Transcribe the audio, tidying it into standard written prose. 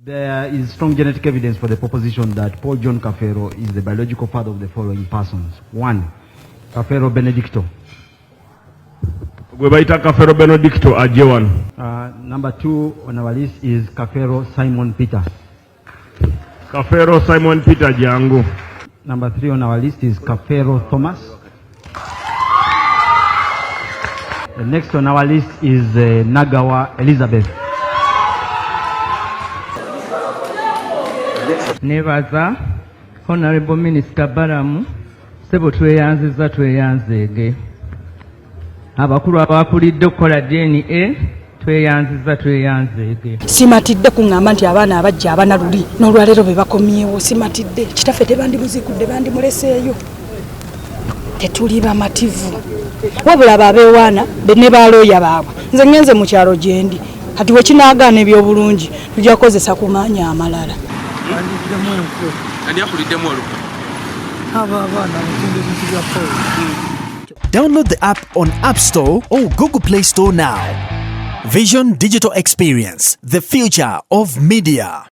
There is strong genetic evidence for the proposition that Paul John KAFEERO is the biological father of the following persons. 1. KAFEERO Benedicto. KAFEERO Benedicto Ajewan. Number 2 on our list is KAFEERO Simon Peter. KAFEERO Simon Peter Jangu. Number 3 on our list is KAFEERO Thomas. The next on our list is Nagawa Elizabeth. Nebaza Honorable Minister Baramu sebo tweyanzege abakulu abakulidde okukola DNA tweyanzege. Simatidde kuŋŋamba nti abaana abajja abana luli n'olwaleero be bakomyewo. Simatidde kitaffe tebandimuzikudde bandimuleseeyo. Tetuli bamativu wabula babeewaana ne balooya baabwe. Nze ngenze mu kyalo gye ndi kati we kinaagaana ebyobulungi tujja kukozesa ku maanyi amalala. Download the app on App Store or Google Play Store now. Vision Digital Experience, the future of media.